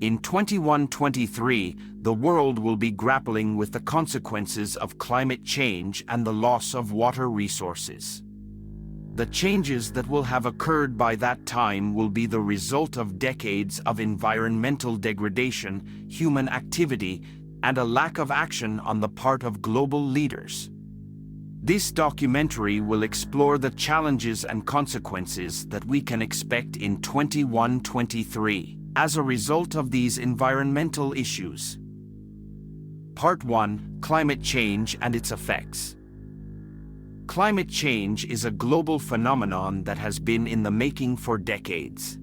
In 2123, the world will be grappling with the consequences of climate change and the loss of water resources. The changes that will have occurred by that time will be the result of decades of environmental degradation, human activity, and a lack of action on the part of global leaders. This documentary will explore the challenges and consequences that we can expect in 2123 as a result of these environmental issues. Part 1: Climate Change and its Effects. Climate change is a global phenomenon that has been in the making for decades.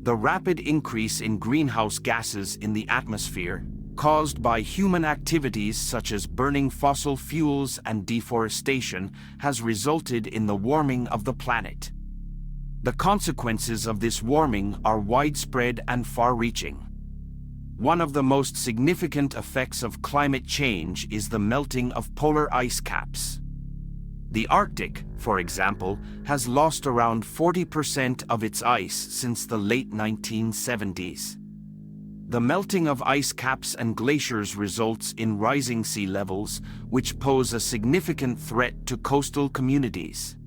The rapid increase in greenhouse gases in the atmosphere, caused by human activities such as burning fossil fuels and deforestation, has resulted in the warming of the planet. The consequences of this warming are widespread and far-reaching. One of the most significant effects of climate change is the melting of polar ice caps. The Arctic, for example, has lost around 40% of its ice since the late 1970s. The melting of ice caps and glaciers results in rising sea levels, which pose a significant threat to coastal communities.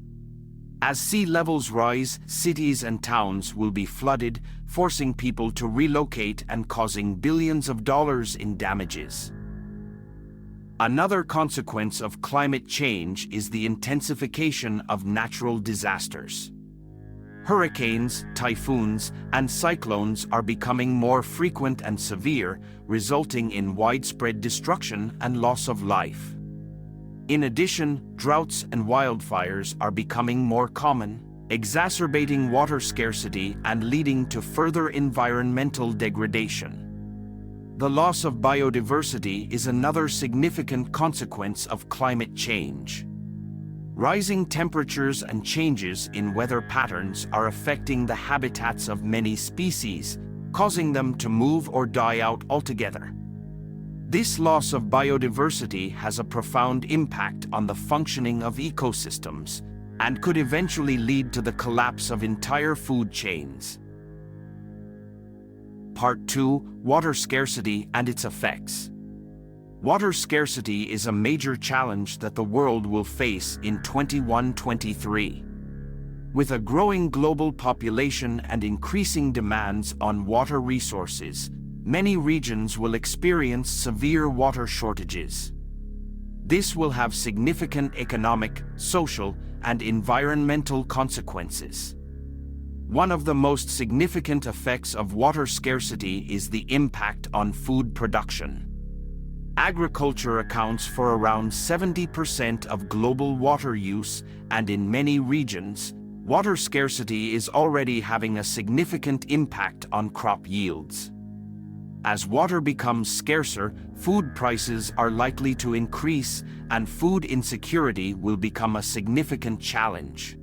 As sea levels rise, cities and towns will be flooded, forcing people to relocate and causing billions of dollars in damages. Another consequence of climate change is the intensification of natural disasters. Hurricanes, typhoons, and cyclones are becoming more frequent and severe, resulting in widespread destruction and loss of life. In addition, droughts and wildfires are becoming more common, exacerbating water scarcity and leading to further environmental degradation. The loss of biodiversity is another significant consequence of climate change. Rising temperatures and changes in weather patterns are affecting the habitats of many species, causing them to move or die out altogether. This loss of biodiversity has a profound impact on the functioning of ecosystems and could eventually lead to the collapse of entire food chains. Part 2: Water Scarcity and its Effects. Water scarcity is a major challenge that the world will face in 2123. With a growing global population and increasing demands on water resources, many regions will experience severe water shortages. This will have significant economic, social, and environmental consequences. One of the most significant effects of water scarcity is the impact on food production. Agriculture accounts for around 70% of global water use, and in many regions, water scarcity is already having a significant impact on crop yields. As water becomes scarcer, food prices are likely to increase, and food insecurity will become a significant challenge.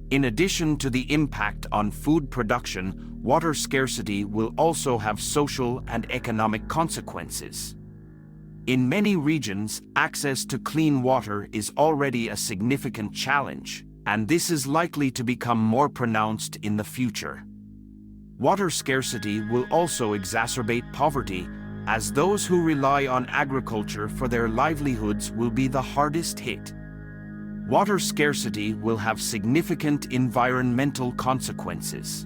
In addition to the impact on food production, water scarcity will also have social and economic consequences. In many regions, access to clean water is already a significant challenge, and this is likely to become more pronounced in the future. Water scarcity will also exacerbate poverty, as those who rely on agriculture for their livelihoods will be the hardest hit. Water scarcity will have significant environmental consequences.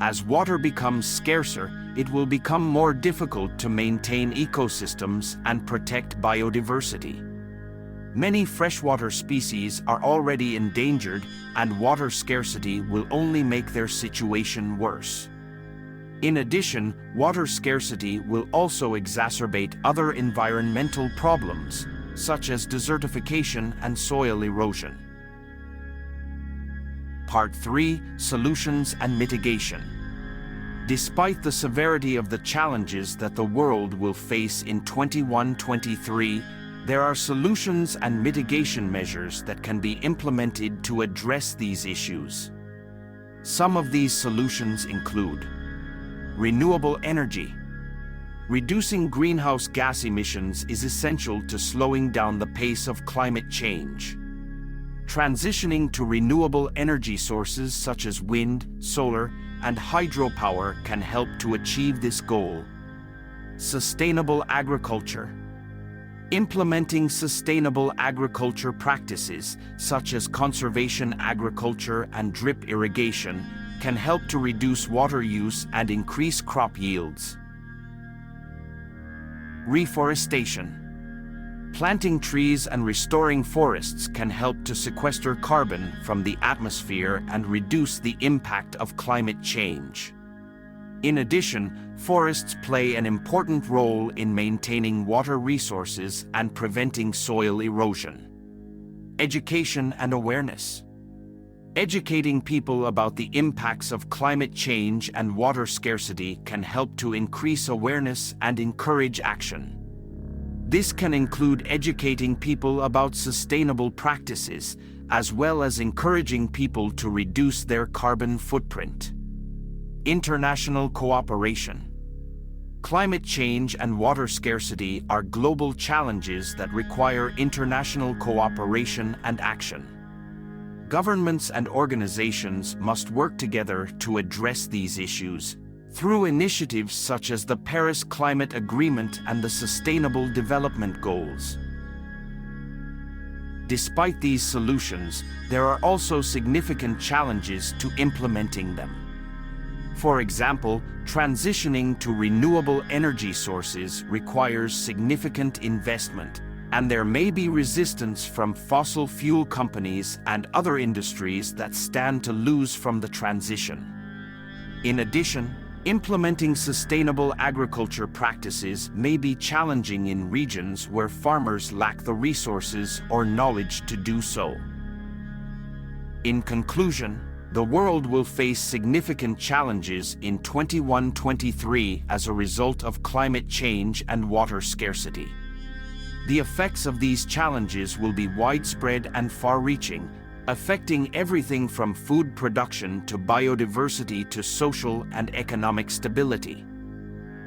As water becomes scarcer, it will become more difficult to maintain ecosystems and protect biodiversity. Many freshwater species are already endangered, and water scarcity will only make their situation worse. In addition, water scarcity will also exacerbate other environmental problems, such as desertification and soil erosion. Part 3: Solutions and Mitigation. Despite the severity of the challenges that the world will face in 2123, there are solutions and mitigation measures that can be implemented to address these issues. Some of these solutions include renewable energy. Reducing greenhouse gas emissions is essential to slowing down the pace of climate change. Transitioning to renewable energy sources such as wind, solar, and hydropower can help to achieve this goal. Sustainable agriculture. Implementing sustainable agriculture practices, such as conservation agriculture and drip irrigation, can help to reduce water use and increase crop yields. Reforestation. Planting trees and restoring forests can help to sequester carbon from the atmosphere and reduce the impact of climate change. In addition, forests play an important role in maintaining water resources and preventing soil erosion. Education and awareness. Educating people about the impacts of climate change and water scarcity can help to increase awareness and encourage action. This can include educating people about sustainable practices, as well as encouraging people to reduce their carbon footprint. International cooperation. Climate change and water scarcity are global challenges that require international cooperation and action. Governments and organizations must work together to address these issues through initiatives such as the Paris Climate Agreement and the Sustainable Development Goals. Despite these solutions, there are also significant challenges to implementing them. For example, transitioning to renewable energy sources requires significant investment, and there may be resistance from fossil fuel companies and other industries that stand to lose from the transition. In addition, implementing sustainable agriculture practices may be challenging in regions where farmers lack the resources or knowledge to do so. In conclusion, the world will face significant challenges in 21-23 as a result of climate change and water scarcity. The effects of these challenges will be widespread and far-reaching, affecting everything from food production to biodiversity to social and economic stability.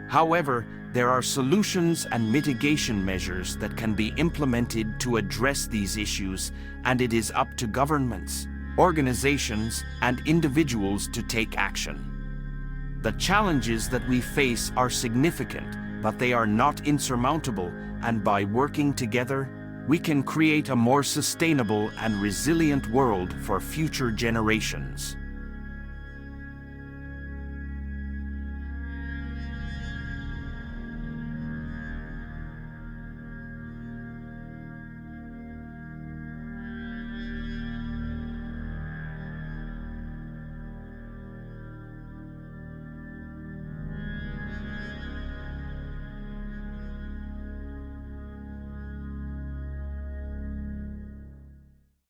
However, there are solutions and mitigation measures that can be implemented to address these issues, and it is up to governments, organizations, and individuals to take action. The challenges that we face are significant, but they are not insurmountable, and by working together, we can create a more sustainable and resilient world for future generations.